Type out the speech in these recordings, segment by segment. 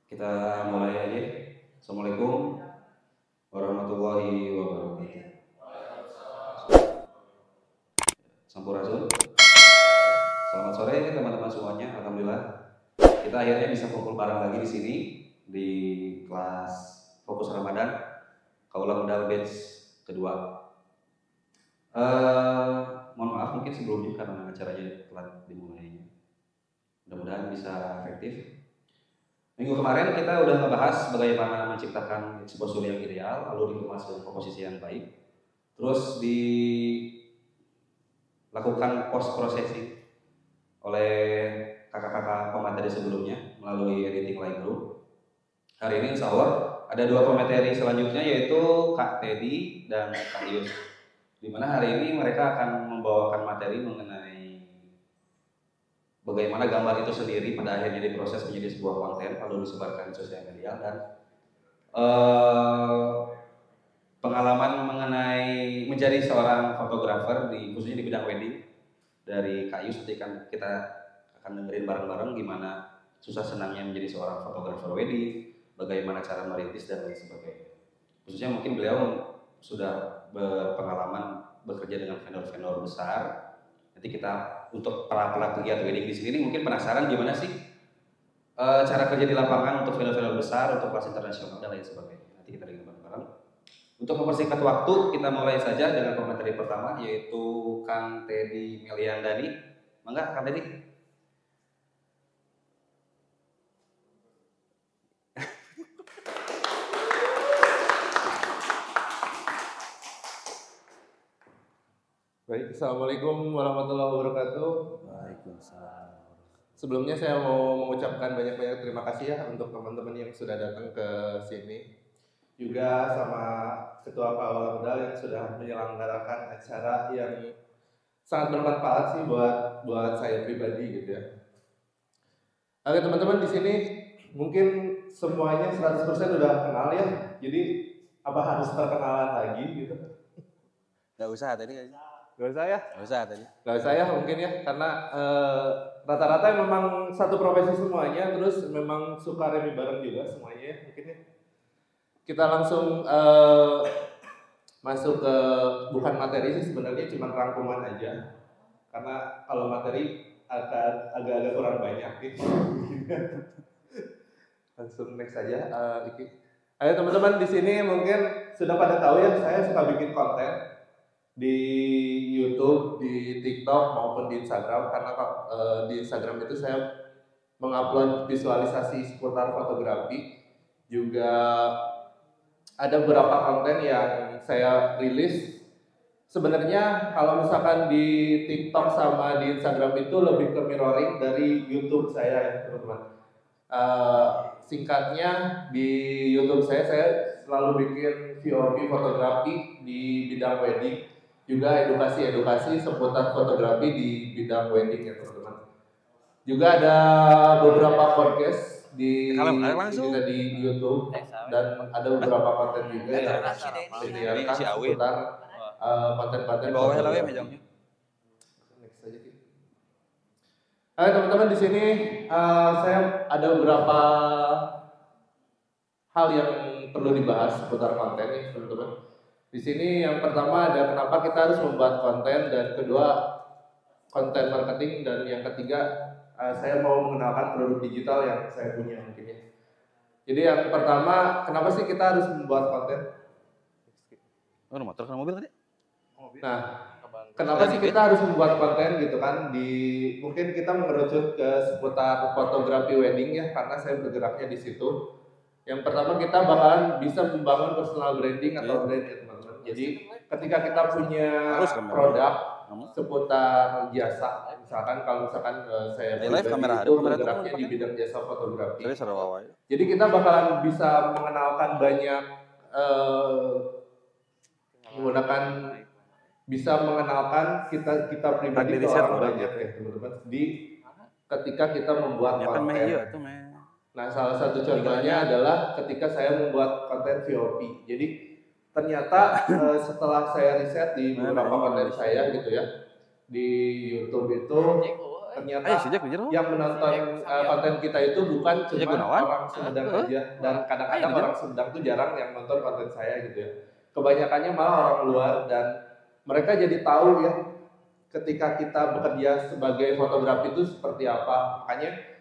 Kita mulai aja. Assalamualaikum warahmatullahi wabarakatuh. Sampurasun. Selamat sore teman-teman semuanya. Alhamdulillah kita akhirnya bisa kumpul bareng lagi di sini di kelas Fokus Ramadan Kaula Modal Batch kedua. Mohon maaf mungkin sebelumnya karena acaranya telat dimulainya. Mudah-mudahan bisa efektif. Minggu kemarin kita udah ngebahas bagaimana menciptakan exposure yang ideal, lalu dikemas dengan komposisi yang baik, terus dilakukan post processing oleh kakak-kakak pemateri sebelumnya melalui editing Lightroom. Hari ini insya Allah ada dua pemateri selanjutnya yaitu Kak Teddy dan Kak Yus, dimana hari ini mereka akan membawakan materi mengenai bagaimana gambar itu sendiri pada akhirnya diproses menjadi sebuah konten lalu disebarkan di sosial media, dan pengalaman mengenai menjadi seorang fotografer khususnya di bidang wedding dari Kak Yus. Nanti kan kita akan dengerin bareng-bareng gimana susah senangnya menjadi seorang fotografer wedding, bagaimana cara merintis dan lain sebagainya. Khususnya mungkin beliau sudah berpengalaman bekerja dengan vendor-vendor besar. Nanti kita untuk para pelaku giat wedding di sini mungkin penasaran gimana sih cara kerja di lapangan untuk vendor-vendor besar, untuk kelas internasional dan lain sebagainya. Nanti kita dengar bareng-bareng. Untuk mempersingkat waktu, kita mulai saja dengan pemateri pertama yaitu Kang Teddy Meliandani. Mangga Kang Teddy. Baik, Assalamualaikum warahmatullahi wabarakatuh. Waalaikumsalam. Sebelumnya saya mau mengucapkan banyak-banyak terima kasih ya untuk teman-teman yang sudah datang ke sini. Juga sama Ketua Kawal Modal yang sudah menyelenggarakan acara yang sangat bermanfaat sih buat saya pribadi gitu ya. Oke teman-teman, di sini mungkin semuanya 100% udah kenal ya. Jadi apa harus perkenalan lagi gitu? Gak usah tadi kan? Gak usah ya? Gak usah tadi. Gak usah ya mungkin ya, karena rata-rata memang satu profesi semuanya, terus memang suka remi bareng juga semuanya ya mungkin ya. Kita langsung masuk ke bukan materi sih sebenarnya, cuma rangkuman aja. Karena kalau materi agak-agak kurang banyak gitu. Langsung next aja. Ayo teman-teman, di sini mungkin sudah pada tahu ya, saya suka bikin konten di YouTube, di TikTok maupun di Instagram, karena di Instagram itu saya mengupload visualisasi seputar fotografi. Juga ada beberapa konten yang saya rilis. Sebenarnya kalau misalkan di TikTok sama di Instagram itu lebih ke mirroring dari YouTube saya ya teman-teman. Singkatnya di YouTube saya selalu bikin VOV fotografi di bidang wedding, juga edukasi seputar fotografi di bidang wedding ya teman-teman. Juga ada beberapa podcast di kita di YouTube, dan ada beberapa konten juga yang disiarkan seputar konten-konten fotografi. Next aja kita. Teman-teman, di sini saya ada beberapa hal yang perlu dibahas seputar konten nih teman-teman. Di sini yang pertama ada kenapa kita harus membuat konten, dan kedua konten marketing, dan yang ketiga saya mau mengenalkan produk digital yang saya punya mungkin ya. Jadi yang pertama, kenapa sih kita harus membuat konten? Motor kan mobil tadi? Nah, kenapa sih kita harus membuat konten gitu kan? Mungkin kita mengerucut ke seputar fotografi wedding ya, karena saya bergeraknya di situ. Yang pertama, kita bakalan bisa membangun personal branding atau brand ya teman-teman. Jadi ketika kita punya produk seputar jasa, misalkan kalau saya pribadi itu bergeraknya di bidang jasa fotografi. Jadi kita bakalan bisa mengenalkan banyak kita pribadi ke orang banyak ya teman-teman. Ketika kita membuat konten. Nah, salah satu contohnya adalah ketika saya membuat konten VOP. Jadi ternyata setelah saya riset di beberapa konten saya gitu ya di YouTube itu, ternyata yang menonton konten kita itu bukan cuma orang Sumedang aja, dan kadang-kadang orang Sumedang tuh jarang yang nonton konten saya gitu ya. Kebanyakannya malah orang luar, dan mereka jadi tahu ya ketika kita bekerja sebagai fotografi itu seperti apa. Makanya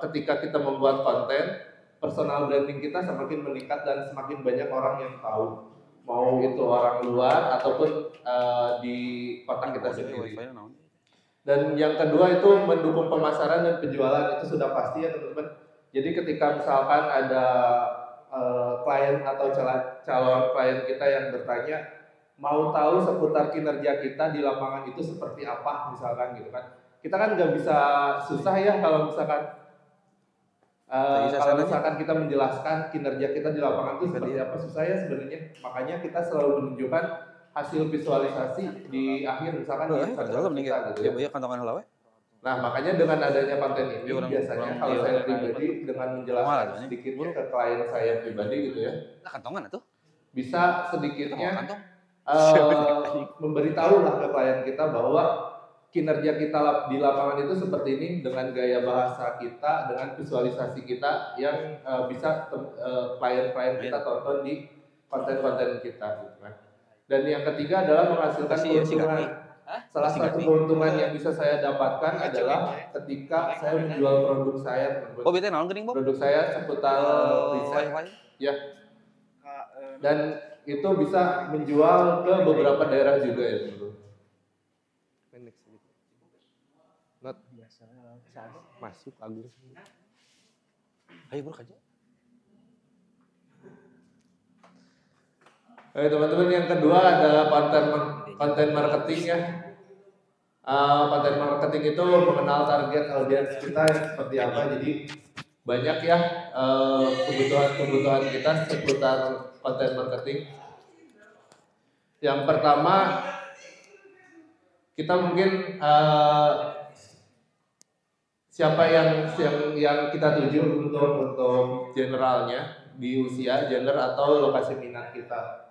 ketika kita membuat konten, personal branding kita semakin meningkat dan semakin banyak orang yang tahu, mau itu orang luar ataupun di kota kita sendiri. Dan yang kedua itu mendukung pemasaran dan penjualan, itu sudah pasti ya teman-teman. Jadi ketika misalkan ada klien atau calon klien kita yang bertanya mau tahu seputar kinerja kita di lapangan itu seperti apa misalkan gitu kan, kita kan nggak bisa susah ya kalau misalkan kita menjelaskan kinerja kita di lapangan itu seperti apa, susah ya sebenarnya. Makanya kita selalu menunjukkan hasil visualisasi di akhir misalkan di Instagram kita gitu ya. Nah makanya dengan adanya konten ini biasanya kalau saya pribadi dengan menjelaskan sedikitnya ke klien saya pribadi gitu ya, bisa sedikitnya memberitahu lah ke klien kita bahwa kinerja kita di lapangan itu seperti ini, dengan gaya bahasa kita, dengan visualisasi kita yang bisa klien-klien kita tonton di konten-konten kita gitu kan. Dan yang ketiga adalah menghasilkan keuntungan. Salah satu keuntungan yang bisa saya dapatkan adalah ketika saya menjual produk saya, teman-teman. Produk saya seputar riset, ya. Dan itu bisa menjual ke beberapa daerah juga ya, teman-teman. Masuk Agus. Ayo bro aja. Teman-teman, yang kedua ada konten marketing ya. Konten marketing itu mengenal target audiens kita yang seperti apa. Jadi banyak ya kebutuhan kita seputar konten marketing. Yang pertama, kita mungkin siapa yang kita tuju untuk generalnya di usia, gender atau lokasi minat kita.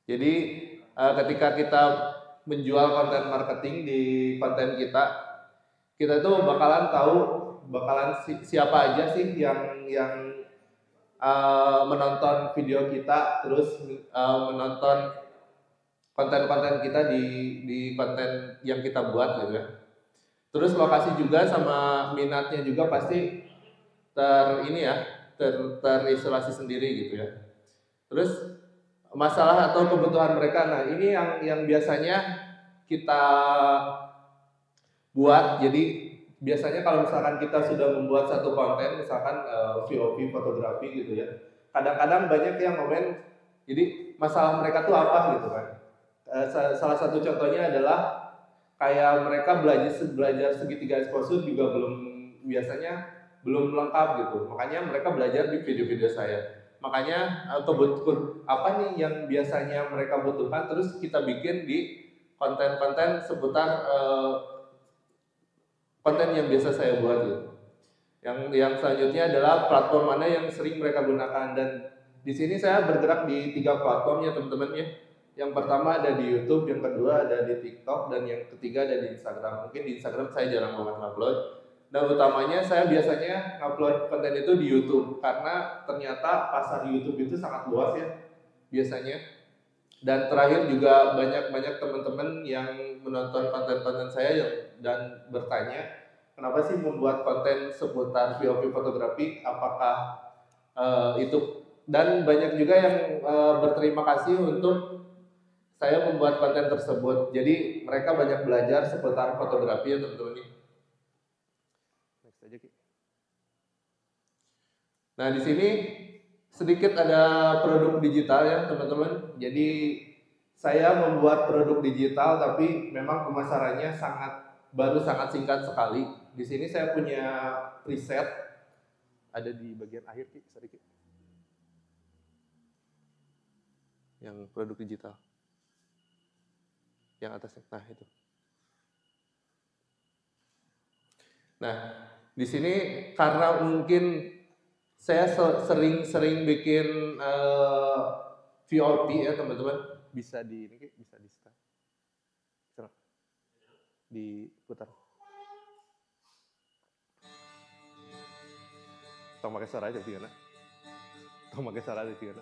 Jadi ketika kita menjual konten marketing di konten kita tuh bakalan tahu siapa aja sih yang menonton video kita, terus menonton konten-konten kita di konten yang kita buat gitu ya. Terus lokasi juga sama minatnya juga pasti terisolasi sendiri gitu ya. Terus masalah atau kebutuhan mereka, nah ini yang biasanya kita buat. Jadi biasanya kalau misalkan kita sudah membuat satu konten, misalkan VOP fotografi gitu ya, kadang-kadang banyak yang komen, jadi masalah mereka tuh apa gitu kan. Salah satu contohnya adalah kayak mereka belajar segitiga exposure juga biasanya belum lengkap gitu, makanya mereka belajar di video-video saya. Makanya apa nih yang biasanya mereka butuhkan, terus kita bikin di konten-konten seputar konten yang biasa saya buat gitu. Yang selanjutnya adalah platform mana yang sering mereka gunakan, dan di sini saya bergerak di 3 platform ya teman-teman ya. Yang pertama ada di YouTube, yang kedua ada di TikTok, dan yang ketiga ada di Instagram. Mungkin di Instagram saya jarang banget upload. Dan utamanya saya biasanya upload konten itu di YouTube karena ternyata pasar YouTube itu sangat luas ya biasanya. Dan terakhir juga banyak teman-teman yang menonton konten-konten saya dan bertanya, kenapa sih membuat konten seputar VOP fotografi, apakah itu, dan banyak juga yang berterima kasih untuk saya membuat konten tersebut. Jadi mereka banyak belajar seputar fotografi ya teman-teman. Nah di sini sedikit ada produk digital ya teman-teman. Jadi saya membuat produk digital, tapi memang pemasarannya baru sangat singkat sekali. Di sini saya punya preset, ada di bagian akhir sedikit. Yang produk digital, yang atasnya, nah itu. Nah di sini karena mungkin saya sering bikin VOP ya teman-teman, bisa di start. diputar. Tong pakai suara aja gimana? Tong pakai suara aja gimana?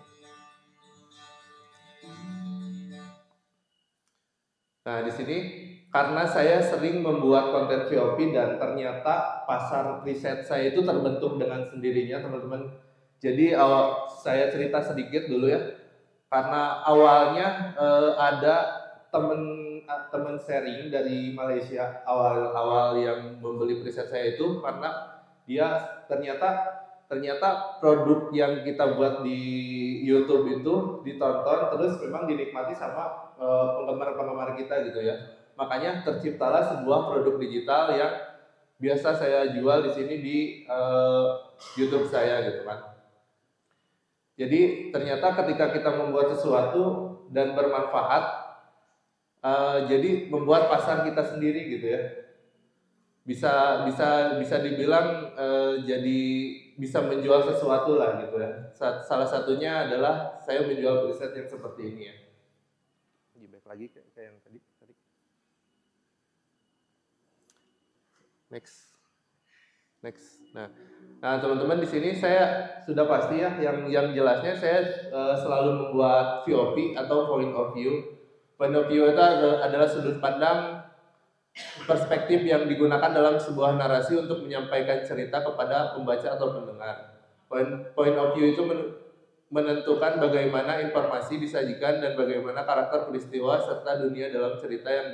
Nah, di sini karena saya sering membuat konten VOP dan ternyata pasar riset saya itu terbentuk dengan sendirinya, teman-teman. Jadi saya cerita sedikit dulu ya. Karena awalnya ada teman sharing dari Malaysia awal-awal yang membeli preset saya itu karena dia ternyata produk yang kita buat di YouTube itu ditonton terus memang dinikmati sama penggemar-penggemar kita gitu ya. Makanya terciptalah sebuah produk digital yang biasa saya jual di sini di YouTube saya gitu kan. Jadi ternyata ketika kita membuat sesuatu dan bermanfaat, jadi membuat pasar kita sendiri gitu ya. Bisa dibilang jadi bisa menjual sesuatu lah gitu ya. Salah satunya adalah saya menjual preset yang seperti ini ya. Baik lagi kayak yang tadi. Next. Nah teman-teman di sini saya sudah pasti ya yang jelasnya saya selalu membuat VOP atau point of view. Point of view itu adalah sudut pandang perspektif yang digunakan dalam sebuah narasi untuk menyampaikan cerita kepada pembaca atau pendengar. Point of view itu menentukan bagaimana informasi disajikan dan bagaimana karakter peristiwa serta dunia dalam cerita yang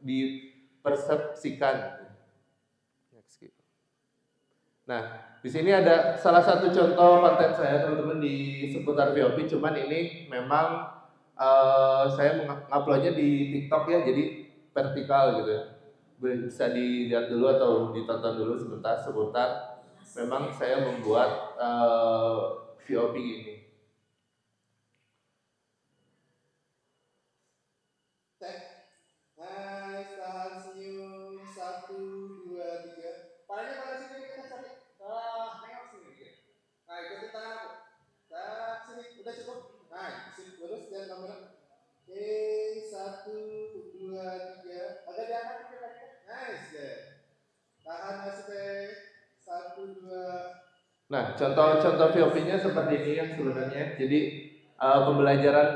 dipersepsikan. Nah, di sini ada salah satu contoh konten saya teman-teman di seputar VOP, cuman ini memang saya menguploadnya di TikTok ya, jadi vertikal gitu ya. Bisa dilihat dulu atau ditonton dulu seputar. Memang saya membuat VOP ini. Nice, tahan senyum, 1, 2, 3. Palanya pada sini kita cari. Nengok sini dikit. Nah, ikutin tangan aku. Sini, udah cukup. Nah, sini lurus dan kamera. Oke, 1, 2, 3. Agak diangkat dikit lagi. Nice deh. Tahan masih 1, 2. Nah, contoh VOP-nya seperti ini ya sebenarnya. Jadi pembelajaran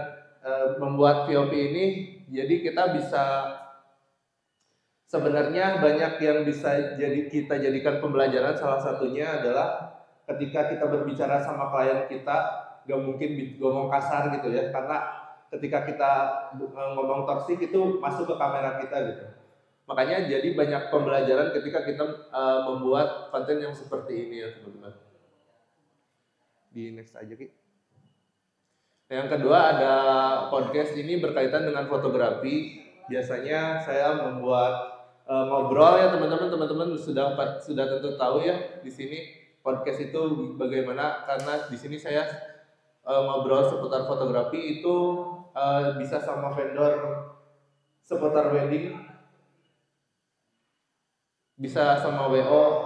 membuat VOP ini, jadi kita bisa sebenarnya banyak yang bisa kita jadikan pembelajaran. Salah satunya adalah ketika kita berbicara sama klien kita, gak mungkin ngomong kasar gitu ya, karena ketika kita ngomong toksik itu masuk ke kamera kita gitu. Makanya jadi banyak pembelajaran ketika kita membuat konten yang seperti ini ya teman-teman. Di next aja Ki. Yang kedua ada podcast ini berkaitan dengan fotografi. Biasanya saya membuat ngobrol ya teman-teman sudah tentu tahu ya di sini podcast itu bagaimana, karena di sini saya ngobrol seputar fotografi itu bisa sama vendor seputar wedding, bisa sama WO,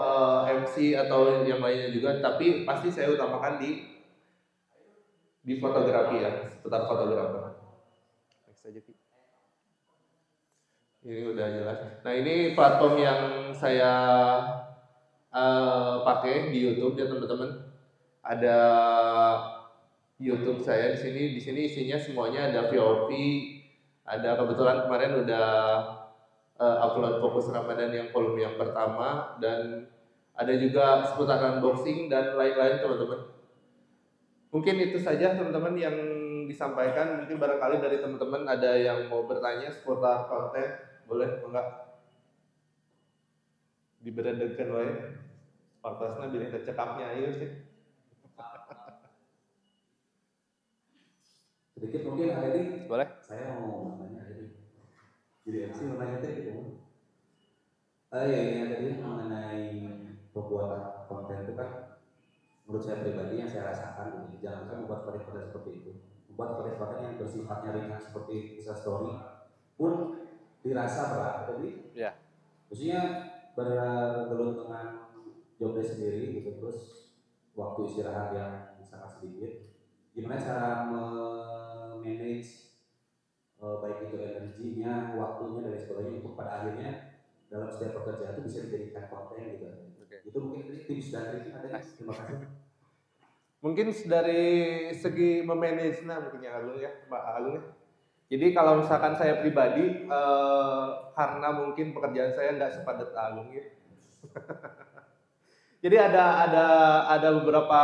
MC atau yang lainnya juga, tapi pasti saya utamakan di fotografi ya, seputar fotografer. Next aja Ki. Ini udah jelas. Nah ini platform yang saya pakai di YouTube ya teman-teman. Ada YouTube saya di sini isinya semuanya ada VOP, ada kebetulan kemarin udah upload fokus Ramadan yang volume yang pertama, dan ada juga seputar unboxing dan lain-lain teman-teman. Mungkin itu saja teman-teman yang disampaikan. Mungkin barangkali dari teman-teman ada yang mau bertanya seputar konten, boleh enggak? Diberedekan wae. Faktasnya bilih tercekapnya ayo sih. Sedikit mungkin Adi. Boleh? Saya mau nanya Adi. Jadi MC mau nanya tadi gitu. Ya ini tadi mengenai pembuatan konten itu kan menurut saya pribadi yang saya rasakan gitu. Jangan kan membuat konten seperti itu. Membuat konten yang bersifatnya ringan seperti kisah story pun dirasa berat, jadi ya. Maksudnya bergelut dengan job desk sendiri gitu, terus waktu istirahat yang sangat sedikit. Gimana cara manage baik itu energinya, waktunya dan sebagainya untuk pada akhirnya dalam setiap pekerjaan itu bisa dijadikan konten gitu. Itu mungkin tips dan triknya ada. Terima kasih. Mungkin dari segi memanage mungkin ya Agung ya, Mbak Agung ya. Jadi kalau misalkan saya pribadi, karena mungkin pekerjaan saya nggak sepadat Agung ya. Jadi ada beberapa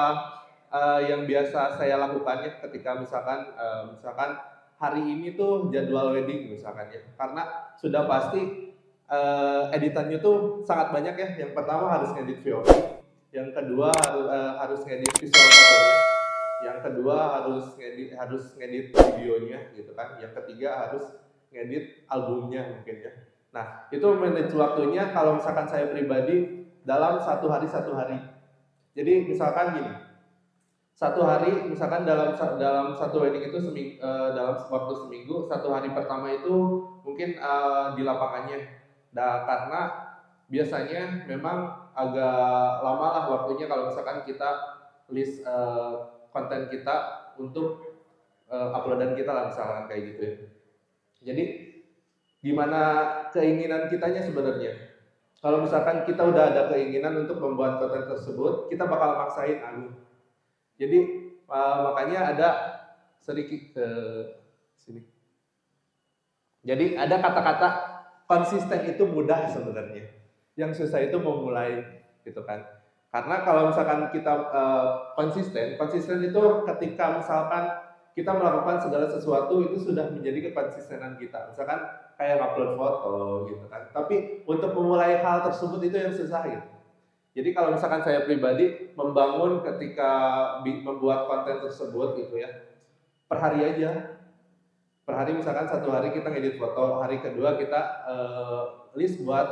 yang biasa saya lakukan ya ketika misalkan hari ini tuh jadwal wedding misalkan ya. Karena sudah pasti editannya tuh sangat banyak ya. Yang pertama harus ngedit VOV, yang kedua harus ngedit visual fotonya, yang kedua harus ngedit videonya gitu kan, yang ketiga harus ngedit albumnya mungkin ya. Nah itu manage waktunya kalau misalkan saya pribadi dalam satu hari. Jadi misalkan gini, satu hari misalkan dalam satu wedding itu dalam waktu seminggu, satu hari pertama itu mungkin di lapangannya. Nah, karena biasanya memang agak lama lah waktunya kalau misalkan kita list konten kita untuk uploadan kita lah misalkan kayak gitu ya. Jadi gimana keinginan kitanya sebenarnya. Kalau misalkan kita udah ada keinginan untuk membuat konten tersebut, kita bakal maksain Jadi makanya ada sedikit ke sini. Jadi ada kata-kata konsisten itu mudah sebenarnya. Yang susah itu memulai gitu kan. Karena kalau misalkan kita konsisten itu ketika misalkan kita melakukan segala sesuatu itu sudah menjadi kekonsistenan kita. Misalkan kayak upload foto gitu kan. Tapi untuk memulai hal tersebut itu yang susah gitu. Jadi kalau misalkan saya pribadi membangun ketika membuat konten tersebut gitu ya, per hari aja. Per hari misalkan satu hari kita ngedit foto, hari kedua kita list buat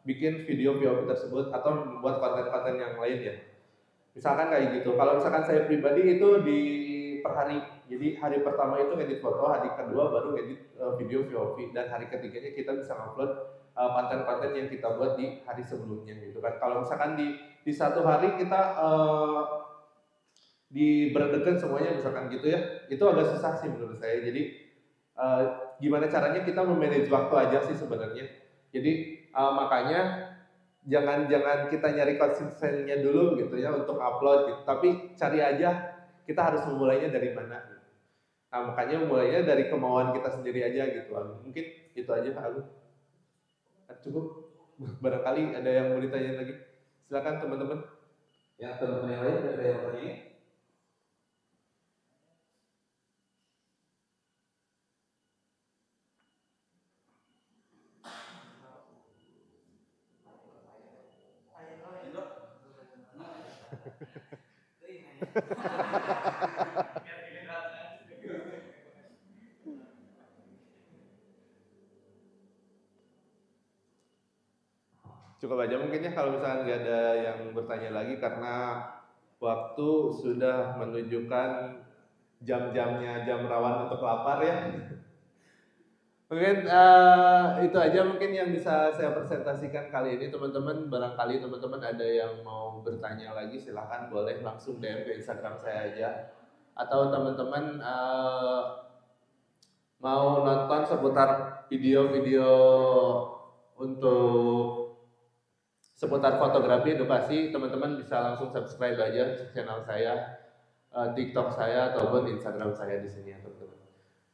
bikin video VOV tersebut atau membuat konten-konten yang lain ya. Misalkan kayak gitu. Kalau misalkan saya pribadi itu di per hari. Jadi hari pertama itu ngedit foto, hari kedua baru ngedit video VOV, dan hari ketiganya kita bisa upload konten-konten yang kita buat di hari sebelumnya gitu kan. Kalau misalkan di satu hari kita diberandakan semuanya misalkan gitu ya, itu agak susah sih menurut saya. Jadi gimana caranya kita memanage waktu aja sih sebenarnya. Jadi makanya jangan kita nyari konsistennya dulu gitu ya untuk upload gitu. Tapi cari aja kita harus memulainya dari mana gitu. Nah makanya mulainya dari kemauan kita sendiri aja gitu. Mungkin itu aja Pak Agung. Cukup. Barangkali ada yang mau ditanya lagi. Silakan teman-teman. Ya, teman-teman yang lain ada yang bertanya? Cukup aja mungkin ya kalau misalnya nggak ada yang bertanya lagi, karena waktu sudah menunjukkan jam-jamnya jam rawan untuk lapar ya. Mungkin itu aja mungkin yang bisa saya presentasikan kali ini teman-teman. Barangkali teman-teman ada yang mau bertanya lagi, silahkan boleh langsung DM ke Instagram saya aja. Atau teman-teman mau nonton seputar video-video untuk seputar fotografi edukasi, teman-teman bisa langsung subscribe aja channel saya, TikTok saya ataupun Instagram saya di sini ya teman-teman.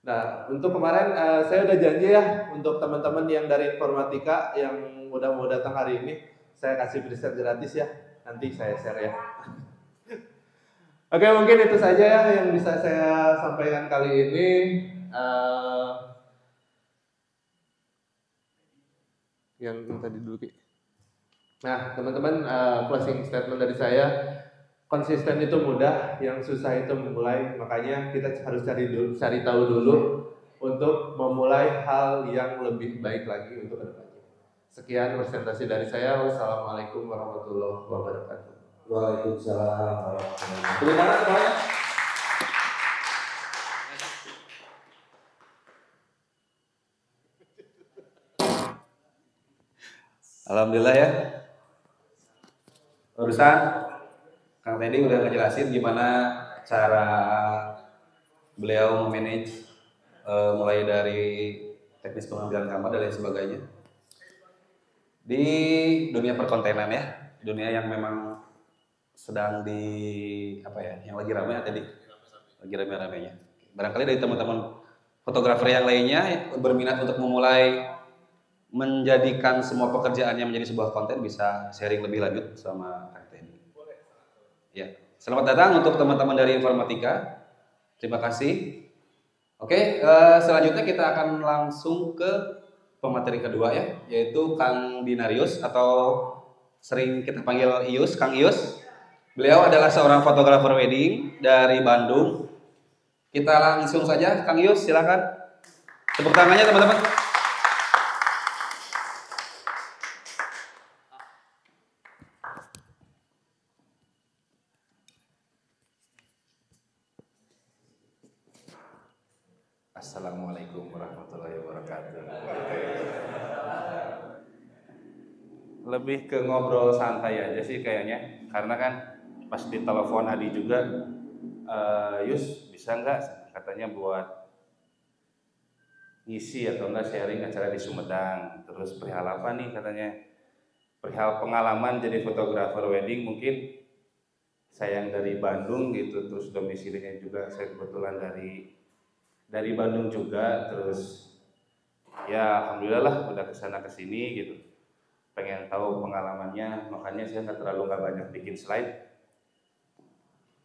Nah untuk kemarin saya udah janji ya untuk teman-teman yang dari informatika yang udah mau datang hari ini, saya kasih preset gratis ya, nanti saya share ya. Oke, mungkin itu saja ya yang bisa saya sampaikan kali ini. Yang tadi dulu Ki. Nah teman-teman, closing statement dari saya, konsisten itu mudah, yang susah itu memulai. Makanya kita harus cari tahu dulu untuk memulai hal yang lebih baik lagi untuk kedepannya. Sekian presentasi dari saya. Wassalamualaikum warahmatullahi wabarakatuh. Waalaikumsalam warahmatullahi wabarakatuh. Terima kasih. Alhamdulillah ya. Barusan Kang Teddy udah ngejelasin gimana cara beliau memanage mulai dari teknis pengambilan gambar dan lain sebagainya. di dunia perkontenan ya, dunia yang memang sedang di apa ya, yang lagi ramai tadi, lagi rame-ramenya. Barangkali dari teman-teman fotografer yang lainnya berminat untuk memulai menjadikan semua pekerjaannya menjadi sebuah konten, bisa sharing lebih lanjut sama Kang Teddy. Ya, selamat datang untuk teman-teman dari informatika. Terima kasih. Oke, selanjutnya kita akan langsung ke pemateri kedua ya, yaitu Kang Dinarius atau sering kita panggil Ius, Kang Ius. Beliau adalah seorang fotografer wedding dari Bandung. Kita langsung saja, Kang Ius, silakan. Tepuk tangannya teman-teman. Assalamualaikum warahmatullahi wabarakatuh. Lebih ke ngobrol santai aja sih kayaknya, karena kan pas di telepon Adi juga, Yus bisa nggak katanya buat ngisi atau enggak sharing acara di Sumedang, terus perihal apa nih katanya, perihal pengalaman jadi fotografer wedding. Mungkin saya yang dari Bandung gitu, terus domisilinya juga saya kebetulan dari Bandung juga, terus ya alhamdulillah lah udah kesana kesini gitu, pengen tahu pengalamannya, makanya saya nggak banyak bikin slide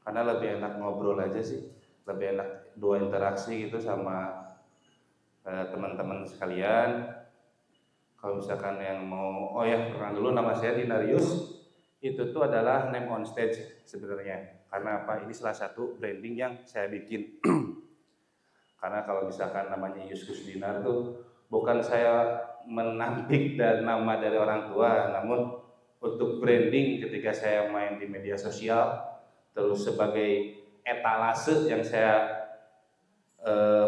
karena lebih enak ngobrol aja sih, lebih enak dua interaksi gitu sama teman-teman sekalian. Kalau misalkan yang mau, oh ya perkenalkan dulu, nama saya Dinarius. Itu tuh adalah name on stage sebenarnya, karena apa, ini salah satu branding yang saya bikin. Karena kalau misalkan namanya Yuskus Dinar tuh bukan saya menampik dan nama dari orang tua, namun untuk branding ketika saya main di media sosial, terus sebagai etalase yang saya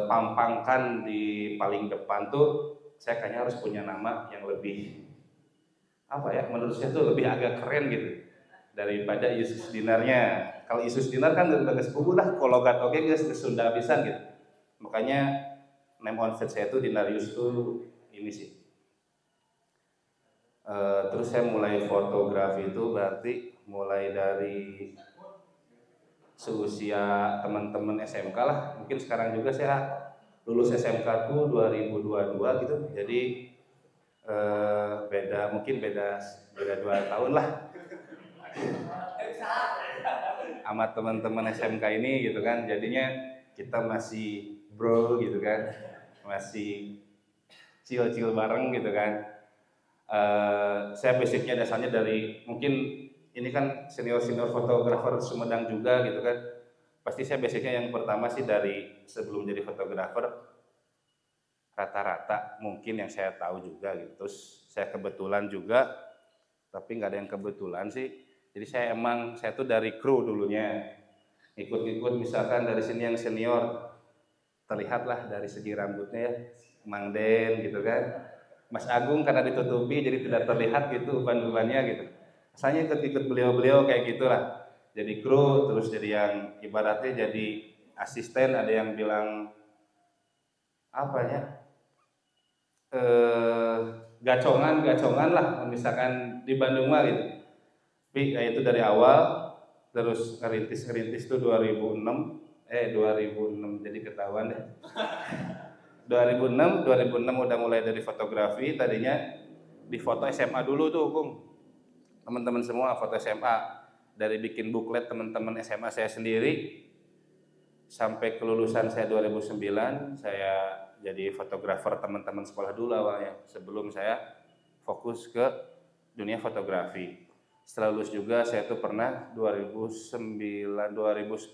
pampangkan di paling depan tuh, saya kayaknya harus punya nama yang lebih apa ya, menurut saya tuh lebih agak keren gitu daripada Yuskus Dinarnya. Kalau Yuskus Dinar kan udah sepupu lah, kologat oke guys, Sunda bisa gitu. Makanya name on stage saya itu Dinarius tuh ini sih. Terus saya mulai fotografi itu berarti mulai dari seusia teman-teman SMK lah. Mungkin sekarang juga saya lulus SMK tuh 2022 gitu. Jadi beda 2 tahun lah sama teman-teman SMK ini gitu kan. Jadinya kita masih bro gitu kan, masih chill bareng gitu kan. Saya basicnya dasarnya dari, mungkin ini kan senior fotografer Sumedang juga gitu kan, pasti saya basicnya yang pertama sih dari sebelum jadi fotografer rata-rata mungkin yang saya tahu juga gitu. Terus saya kebetulan juga, tapi nggak ada yang kebetulan sih, jadi saya tuh dari kru dulunya, ikut misalkan dari sini yang senior terlihatlah dari segi rambutnya ya, Mang Den gitu kan, Mas Agung karena ditutupi jadi tidak terlihat gitu uban-ubannya gitu. Asalnya ikut beliau kayak gitulah, jadi kru, terus jadi yang ibaratnya jadi asisten, ada yang bilang apa ya, gacongan lah misalkan di Bandung mah gitu. Tapi itu dari awal, terus ngerintis tuh 2006 jadi ketahuan deh. 2006 udah mulai dari fotografi. Tadinya di foto SMA dulu tuh, Kung. Teman-teman semua foto SMA, dari bikin buklet teman-teman SMA saya sendiri sampai kelulusan saya 2009, saya jadi fotografer teman-teman sekolah dulu awalnya sebelum saya fokus ke dunia fotografi. Setelah lulus juga saya tuh pernah 2009 2010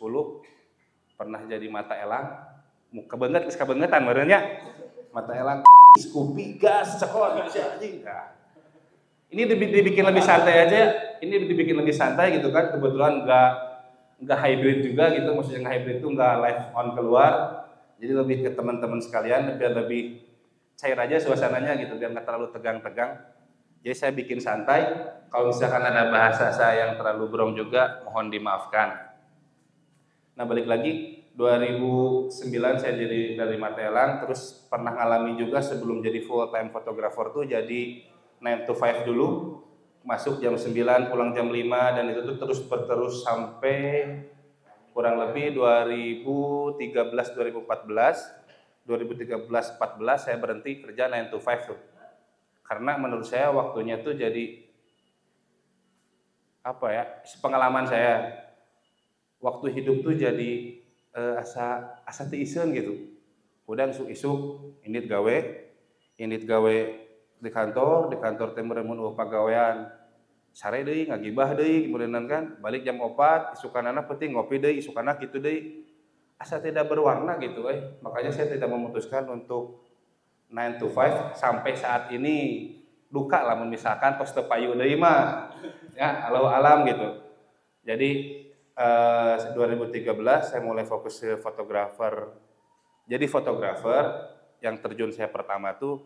pernah jadi mata elang, muka kebangetan badannya, mata elang Scoopy gas cekot anjing. Nah, ini dibikin lebih santai aja, ini dibikin lebih santai gitu kan, kebetulan nggak hybrid juga gitu, maksudnya nggak hybrid itu nggak live on keluar, jadi lebih ke teman-teman sekalian biar lebih cair aja suasananya gitu, biar nggak terlalu tegang-tegang. Jadi saya bikin santai, kalau misalkan ada bahasa saya yang terlalu brong juga mohon dimaafkan. Nah balik lagi, 2009 saya jadi dari mata elang, terus pernah ngalami juga sebelum jadi full time fotografer tuh jadi 9 to 5 dulu, masuk jam 9, pulang jam 5, dan itu tuh terus berterus sampai kurang lebih 2013-2014 saya berhenti kerja 9 to 5 tuh. Karena menurut saya waktunya tuh jadi apa ya, pengalaman saya. Waktu hidup tuh jadi asa teu iseun gitu. Udah isuk-isuk indit gawe di kantor teh meureun eueuh pagawean. Sare deui ngagibah deui kemudian kan balik jam 4 isukanana penting ngopi deui isukana kitu deui. Asa tidak berwarna gitu Makanya saya tidak memutuskan untuk 9 to 5 sampai saat ini. Duka lamun misalkan tos teu payu deui mah. Ya, alau alam gitu. Jadi 2013 saya mulai fokus ke fotografer. Jadi fotografer yang terjun saya pertama tuh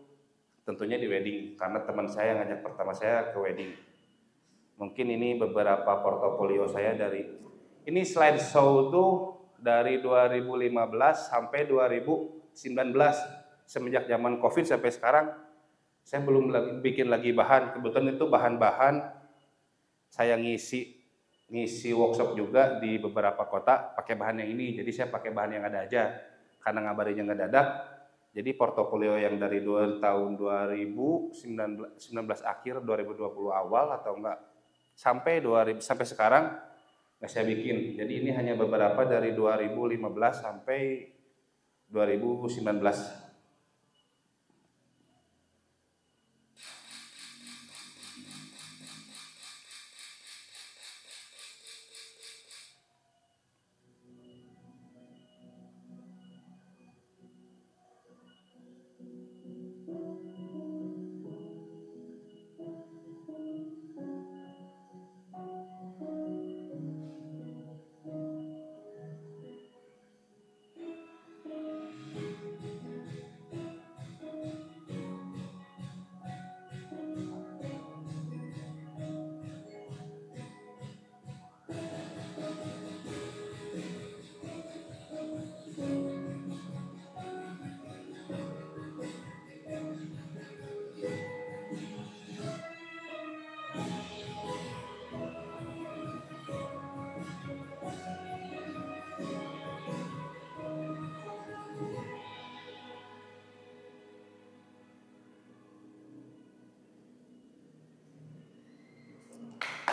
tentunya di wedding karena teman saya ngajak pertama saya ke wedding. Mungkin ini beberapa portofolio saya dari ini slideshow tuh dari 2015 sampai 2019 semenjak zaman Covid sampai sekarang saya belum bikin lagi bahan. Kebetulan itu bahan-bahan saya ngisi workshop juga di beberapa kota pakai bahan yang ini. Jadi saya pakai bahan yang ada aja karena ngabarinya ngedadak. Jadi portofolio yang dari tahun 2019 akhir 2020 awal atau enggak sampai sekarang nggak saya bikin. Jadi ini hanya beberapa dari 2015 sampai 2019.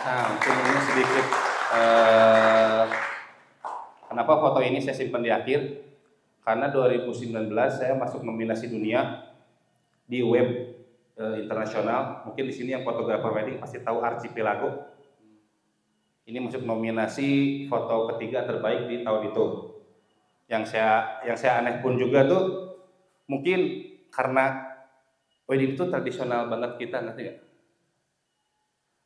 Nah, mungkin ini sedikit kenapa foto ini saya simpan di akhir. Karena 2019 saya masuk nominasi dunia di web internasional. Mungkin di sini yang fotografer wedding pasti tahu Archipelago. Ini masuk nominasi foto ketiga terbaik di tahun itu. Yang saya aneh pun juga tuh mungkin karena wedding itu tradisional banget kita, ngerti gak?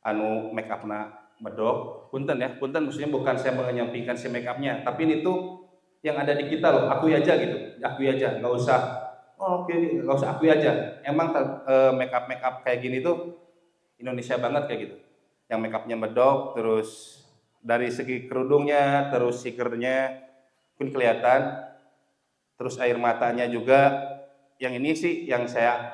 Anu make upna medok, punten maksudnya bukan saya menyampingkan si make upnya, tapi ini tuh yang ada di kita loh, akui aja gitu, akui aja, nggak usah nggak usah akui aja, emang make up kayak gini tuh Indonesia banget kayak gitu, yang make upnya medok, terus dari segi kerudungnya, terus sikernya pun kelihatan, terus air matanya juga, yang ini sih yang saya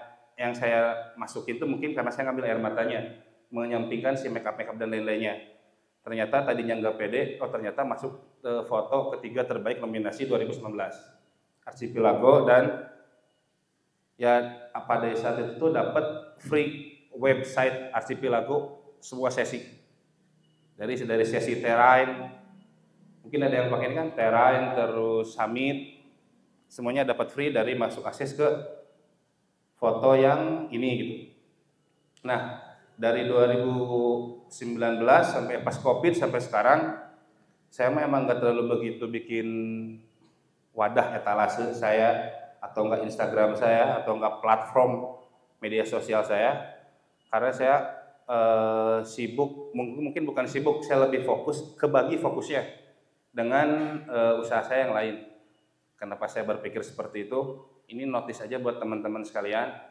masukin tuh mungkin karena saya ngambil air matanya, menyampingkan si make up dan lain-lainnya. Ternyata tadinya nggak pede, ternyata masuk foto ketiga terbaik nominasi 2019 Archipelago, dan ya pada saat itu tuh dapat free website Archipelago semua sesi dari sesi terrain, mungkin ada yang pakai ini kan terrain, terus summit, semuanya dapat free dari masuk akses ke foto yang ini gitu. Nah, dari 2019 sampai pas Covid sampai sekarang, saya memang nggak terlalu begitu bikin wadah etalase saya, atau enggak Instagram saya, atau enggak platform media sosial saya, karena saya sibuk, mungkin bukan sibuk, saya lebih fokus, kebagi fokusnya dengan usaha saya yang lain. Kenapa saya berpikir seperti itu? Ini notice aja buat teman-teman sekalian.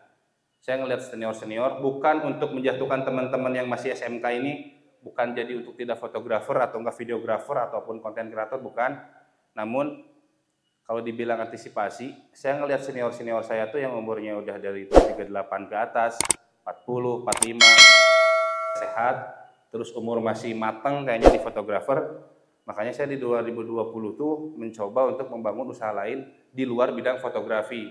Saya ngelihat senior-senior, bukan untuk menjatuhkan teman-teman yang masih SMK ini, bukan jadi untuk tidak fotografer atau enggak videografer ataupun konten kreator, bukan. Namun kalau dibilang antisipasi, saya ngelihat senior-senior saya tuh yang umurnya udah dari 38 ke atas, 40, 45, sehat, terus umur masih matang kayaknya di fotografer. Makanya saya di 2020 tuh mencoba untuk membangun usaha lain di luar bidang fotografi.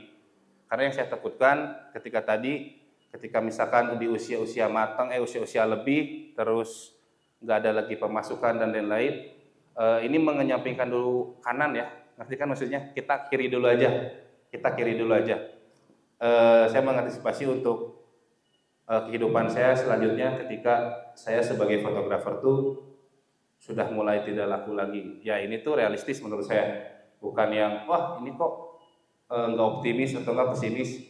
Karena yang saya takutkan ketika misalkan di usia-usia matang, usia-usia lebih, terus nggak ada lagi pemasukan dan lain-lain, ini mengenyampingkan dulu kanan ya, ngerti kan maksudnya? Kita kiri dulu aja. Saya mengantisipasi untuk kehidupan saya selanjutnya ketika saya sebagai fotografer tuh sudah mulai tidak laku lagi. Ya ini tuh realistis menurut saya, bukan yang wah ini kok nggak optimis atau nggak pesimis.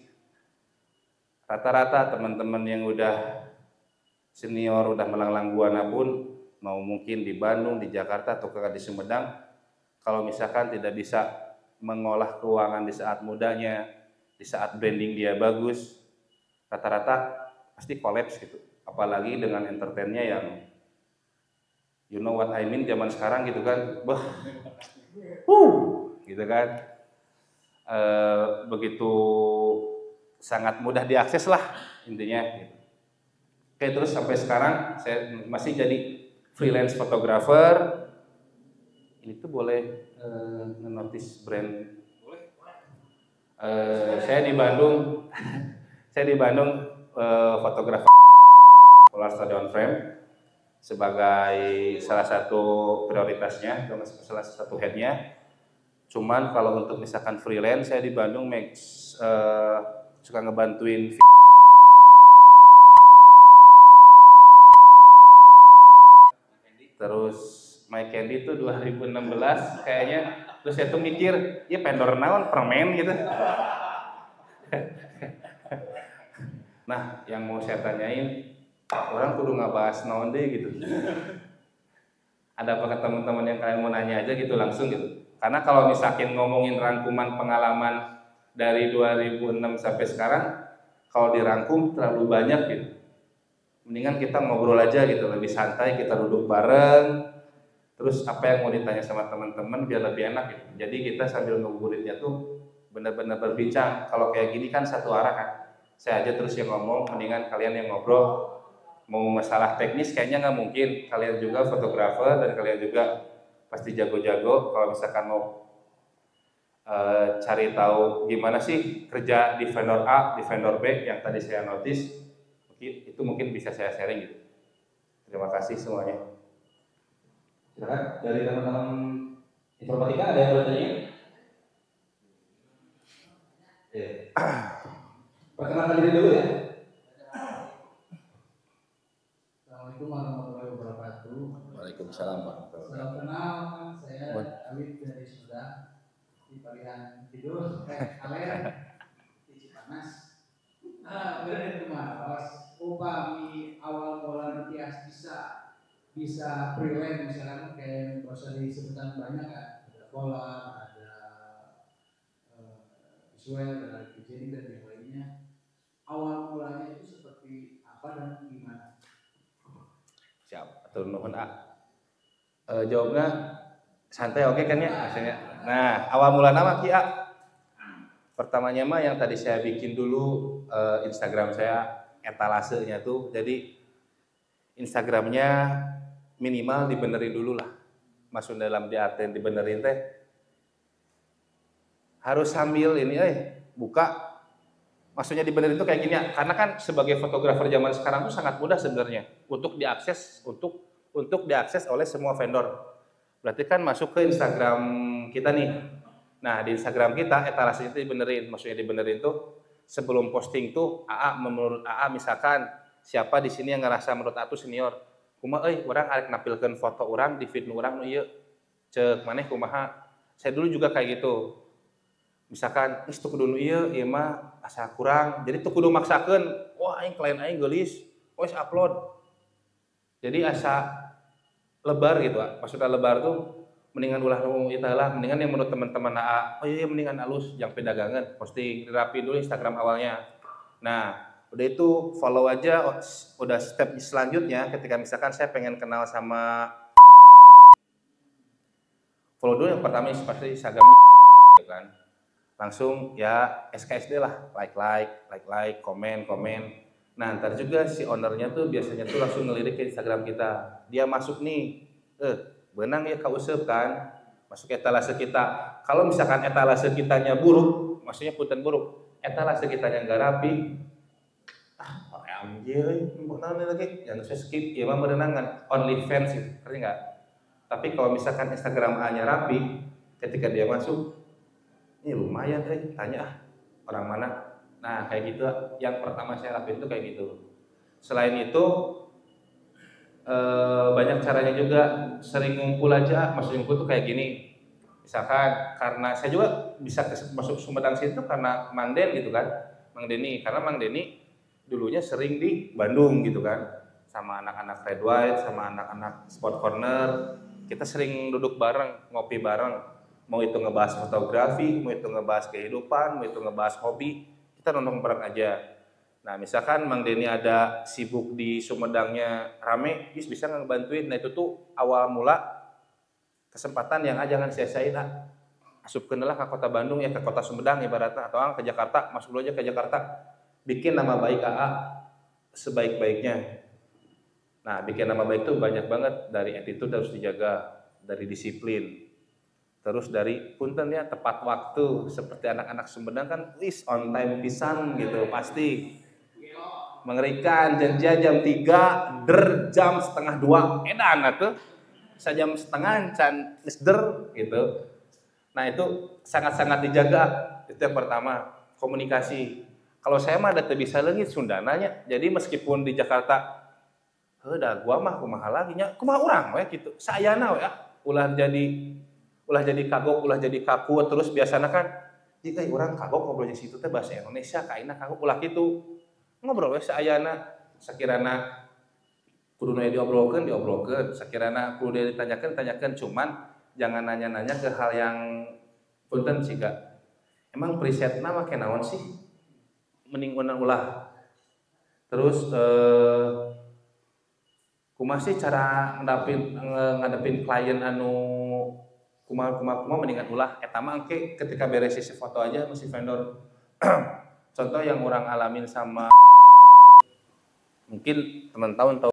Rata-rata teman-teman yang udah senior, udah melanglang buana pun, mau mungkin di Bandung, di Jakarta atau di Sumedang, kalau misalkan tidak bisa mengolah keuangan di saat mudanya, di saat branding dia bagus, rata-rata pasti kolaps gitu. Apalagi dengan entertainnya yang you know what I mean zaman sekarang gitu kan, gitu kan, begitu sangat mudah diakses lah intinya. Gitu. Oke, terus sampai sekarang saya masih jadi freelance fotografer. Ini tuh boleh notice brand. Saya di Bandung, fotografer Polar Stadion Frame sebagai salah satu prioritasnya, salah satu headnya. Cuman kalau untuk misalkan freelance, saya di Bandung suka ngebantuin terus My Candy itu 2016 kayaknya. Terus saya tuh mikir, ya vendor naon permen gitu. Nah, yang mau saya tanyain, orang kudu ngabahas naon deh gitu. Ada apa ke teman-teman yang kalian mau nanya aja gitu langsung gitu. Karena kalau misalkan ngomongin rangkuman pengalaman dari 2006 sampai sekarang, kalau dirangkum terlalu banyak gitu. Mendingan kita ngobrol aja gitu, lebih santai, kita duduk bareng. Terus apa yang mau ditanya sama teman-teman biar lebih enak gitu. Jadi kita sambil ngabuburitnya tuh benar-benar berbincang. Kalau kayak gini kan satu arah kan. Saya aja terus yang ngomong, mendingan kalian yang ngobrol. Mau masalah teknis kayaknya nggak mungkin. Kalian juga fotografer dan kalian juga pasti jago-jago. Kalau misalkan mau cari tahu gimana sih kerja di vendor A, di vendor B yang tadi saya notice, itu mungkin bisa saya sharing gitu. Terima kasih semuanya. Silakan dari teman-teman informatika ada yang bertanya? Perkenalkan diri dulu ya. Assalamualaikum warahmatullahi wabarakatuh. Waalaikumsalam. Salam kenal, saya Awid dari Sunda di pilihan tidur kalian di Cipanas. Berada di Maros. Upami awal mula nanti bisa freelance misalkan kayak nggak usah disebutkan banyak kan, ada pola, ada visual, ada desain dan yang lainnya. Awal mulanya itu seperti apa dan gimana? Siap, atur nuhun jawabnya santai oke kan ya maksudnya. Nah, awal mula nama Ki A. Pertamanya mah yang tadi saya bikin dulu Instagram saya etalasenya tuh. Jadi Instagramnya minimal dibenerin dulu lah. Masuk dalam diartin dibenerin teh. Harus sambil ini buka. Maksudnya dibenerin tuh kayak gini ya. Karena kan sebagai fotografer zaman sekarang tuh sangat mudah sebenarnya untuk diakses untuk diakses oleh semua vendor. Berarti kan masuk ke Instagram kita nih. Nah, di Instagram kita etalasenya itu dibenerin. Maksudnya dibenerin tuh sebelum posting tuh menurut AA misalkan siapa di sini yang ngerasa menurut AA tuh senior. Kumaha orang arek nampilkeun foto orang di feed urang nu ieu. Ceuk maneh kumaha? Saya dulu juga kayak gitu. Misalkan geus teu kudu nu ieu mah asa kurang. Jadi teu kudu maksakeun, wah aing klien aing geulis, wes upload. Jadi asa lebar gitu, maksudnya lebar tuh mendingan ulah nu eta lah, mendingan yang menurut teman-teman AA, oh iya mendingan alus yang pedagangan, posting rapi dulu Instagram awalnya. Nah, udah itu follow aja, udah step selanjutnya ketika misalkan saya pengen kenal sama follow dulu yang pertama pasti Instagram kan. Langsung ya SKSD lah, like, komen. Nah, ntar juga si ownernya tuh biasanya tuh langsung ngelirik ke Instagram kita. Dia masuk nih, benang ya kauseup kan, masuk etalase kita. Kalau misalkan etalase kitanya buruk, maksudnya punten buruk, etalase kitanya nggak rapi, anjir, berenang lagi, yang saya skip, ya mah berenangan, OnlyFans itu, ngerti nggak? Tapi kalau misalkan Instagram A-nya rapi, ketika dia masuk, ini lumayan tanya orang mana. Nah kayak gitu, yang pertama saya lakuin itu kayak gitu. Selain itu banyak caranya juga, sering ngumpul aja. Maksudnya ngumpul tuh kayak gini, misalkan karena saya juga bisa masuk Sumedang situ karena Mang Den gitu kan, Mang Denny, karena Mang Denny dulunya sering di Bandung gitu kan, sama anak-anak Red White, sama anak-anak Sport Corner, kita sering duduk bareng, ngopi bareng, mau itu ngebahas fotografi, mau itu ngebahas kehidupan, mau itu ngebahas hobi, kita nongkrong bareng aja. Nah misalkan Mang Denny ada sibuk di Sumedangnya rame, bisa ngebantuin. Nah itu tuh awal mula kesempatan yang jangan sia-siain, asupkeun lah ke kota Bandung ya, ke kota Sumedang ibaratnya, atau ke Jakarta, masuk dulu aja ke Jakarta, bikin nama baik AA sebaik-baiknya. Nah bikin nama baik itu banyak banget, dari attitude harus dijaga, dari disiplin, terus dari punten ya tepat waktu, seperti anak-anak Sumedang kan on time pisan gitu, pasti mengerikan. Janjian jam 3, jam setengah 2, edan atuh sajam setengah can der gitu. Nah itu sangat-sangat dijaga, itu yang pertama. Komunikasi, kalau saya mah ada bisa leungit Sundananya, jadi meskipun di Jakarta udah gua mah kumaha lagi nya, kumaha urang we gitu, sayana we ulah jadi kagok, ulah jadi kaku. Terus biasanya kan jika orang kagok ngobrolnya situ teh bahasa Indonesia, kaina kagok ulah gitu, ngobrol we sayana, sakirana kudu diobrolkeun, sakirana kudu ditanyakeun, cuman jangan nanya-nanya ke hal yang punten siga emang presetna mah kenaon sih, mending ulah. Terus kumaha sih cara ngadepin klien anu kumaha mendingan ulah eta mah engke ketika beres sesi foto aja mesti vendor. Contoh yang orang alamin sama, mungkin teman-teman tahu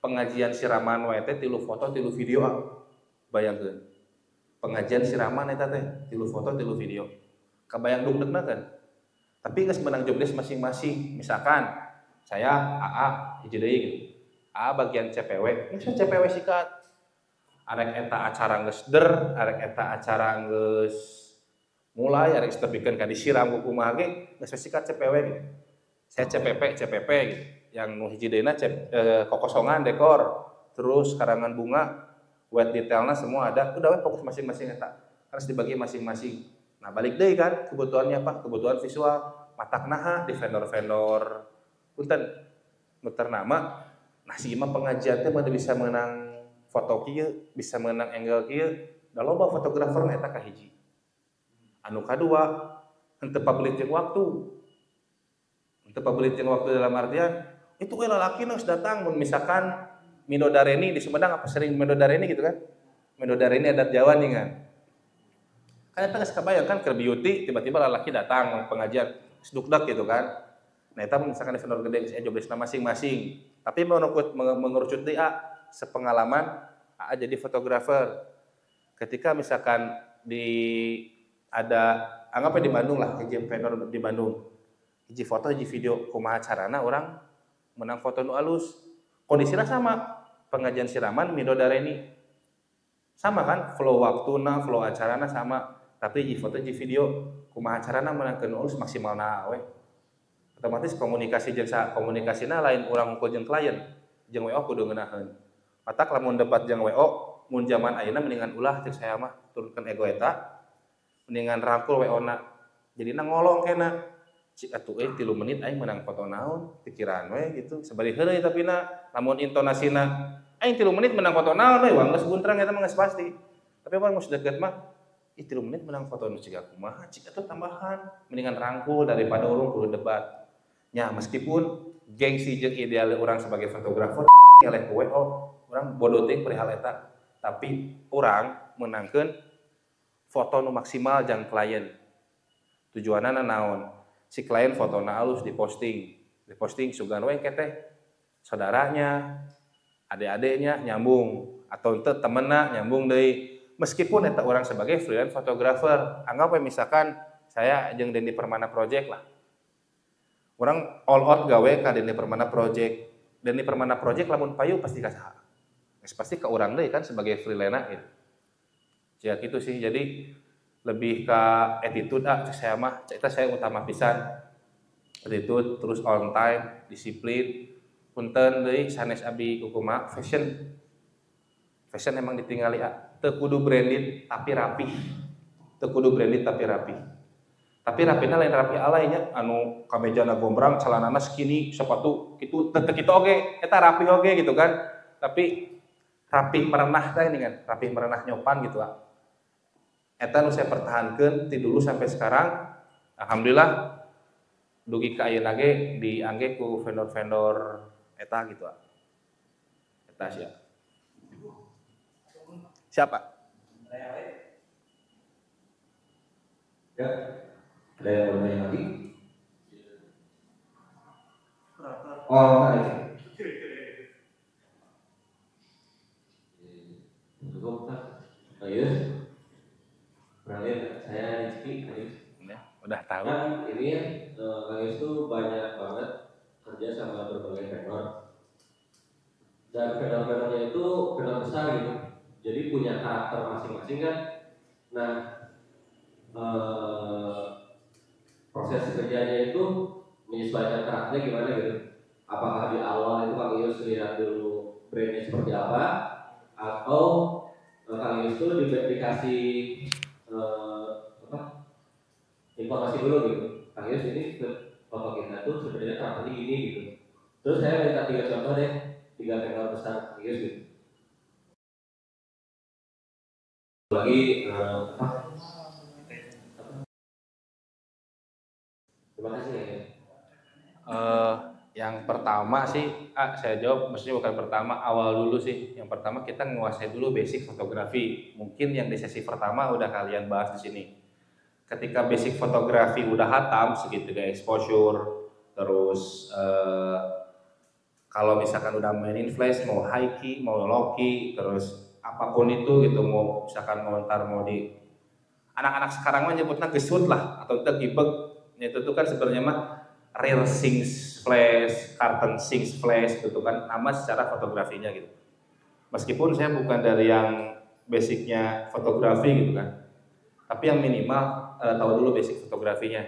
pengajian siraman wae teh 3 foto 3 video. Bayangkeun pengajian siraman eta teh 3 foto 3 video, kabayang dugdegna kan. Tapi geus menang jobdesk masing-masing. Misalkan saya AA hiji deui gitu, AA bagian CPW, geus CPW sikat, arek eta acara geus der, arek eta acara geus mulai, arek tepikeun ka disiram ku kumaha ge geus sikat CPW gitu. Saya CPP gitu. Yang nu hiji deuna kokosongan dekor, terus karangan bunga, wet detailnya semua ada, udah we fokus masing-masing eta. Harus dibagi masing-masing. Nah, balik deui kan kebutuhannya apa? Kebutuhan visual, matak naha di vendor-vendor punten nu ternama. Nah, si imam pengajian teh mah bisa menang foto kieu, bisa menang angle kieu, da loba fotografer eta kahiji. Anu kadua, henteu pabeliting waktu. Henteu pabeliting waktu dalam artian itu lalaki harus datang, misalkan Midodareni di Sumedang apa sering Midodareni gitu kan. Midodareni adat Jawa nih kan. Kan eta geus kabayang kan ke beauty tiba-tiba lalaki datang pengajian sedukdak gitu kan. Nah eta misalkan di vendor gede geus jobdeskna masing-masing. Tapi mengerucut deui sepengalaman jadi fotografer. Ketika misalkan anggapnya di Bandung lah, hiji vendor di Bandung. Hiji foto, hiji video, kumaha carana orang menang foto nu alus. Kondisinya sama, pengajian siraman Midodareni. Sama kan, flow waktuna, flow acarana sama. Tapi hiji foto, hiji video, kumaha carana menangkeun nu alus maksimalna we. Otomatis komunikasina lain urang ngumpul jeung klien, jeung WO kudu ngeunaheun. Matak lamun debat jeung WO, mun zaman ayeuna mendingan ulah cek saya mah turunkeun ego eta. Mendingan rangkul WO-na. Jadina ngolong kena. Cik atuh 3 menit aing menang foto naon, pikiran we gitu. Sabari heureuy tapi lamun intonasina aing 3 menit menang foto naon we, geus buntrang eta mah geus pasti. Tapi mun geus deukeut mah 3 menit menang foto nu ciga kumaha, cik atuh tambahan. Mendingan rangkul daripada urang kudu debat. Nya meskipun gengsi jeung ideal urang sebagai fotografer eleh ku WO, urang bodoh teh perihal eta. Tapi urang menangkeun foto nu maksimal jang klien. Tujuanna naon? Si klien fotona alus diposting Diposting sugan we teh saudaranya, adik-adiknya nyambung atau itu temenna nyambung deui. Meskipun eta orang sebagai freelance photographer, anggap we misalkan saya jeung Dendi Permana Project lah. Orang all out gawe ka Dendi Permana Project. Dendi Permana Project lamun payu pasti ka saha? Geus pasti ka urang deui kan sebagai freelance gitu. Ya gitu sih. Jadi lebih ke attitude saya mah eta saya utama pisan. Attitude terus on time, disiplin. Punten deui sanes abi kumaha fashion. Fashion emang ditinggali teu kudu branded tapi rapi. Teu kudu branded tapi rapi. Tapi rapina lain rapi alainya anu kamejana gombrang, celanana skinny, sepatu kitu teu kitu oge, eta rapi oge gitu kan. Tapi rapi merenah teh kan, rapi merenah nyopan gitu Eta nu saya pertahankeun ti dulu sampai sekarang. Alhamdulillah dugi ka ayeuna ge diangge ku vendor-vendor eta gitu Eta siapa? Ya, ada yang mau tanya lagi? Oh, ada. Cukup, Pak. Ayus. Kenalin, saya Rizky, Ayus. Udah tahu. Kan ini Ayus tuh banyak banget kerja sama berbagai vendor. Dan vendor-vendornya itu vendor besar gitu. Jadi punya karakter masing-masing kan. Nah, proses kerjanya itu menyesuaikan karakternya gimana gitu. Apakah di awal itu Kang Yus lihat dulu brandnya seperti apa, atau Kang Yus itu dikasih informasi dulu gitu. Kang Yus ini foto kita tuh sebenarnya karakternya gini gitu. Terus saya minta 3 contoh deh, 3 vendor besar Kang Yus gitu. Lagi terima kasih ya. Yang pertama sih, saya jawab, maksudnya bukan pertama, awal dulu sih. Yang pertama kita menguasai dulu basic fotografi. Mungkin yang di sesi pertama udah kalian bahas di sini. Ketika basic fotografi udah hatam, segitiga exposure, terus kalau misalkan udah mainin flash, mau high key, mau low key, terus apapun itu gitu, mau misalkan mau ntar mau di anak-anak sekarang mah nyebutnya gesut lah atau tegibek. Itu tuh kan sebenarnya mah real sings flash, carton sings flash gitu kan nama secara fotografinya gitu. Meskipun saya bukan dari yang basicnya fotografi gitu kan, tapi yang minimal tahu dulu basic fotografinya.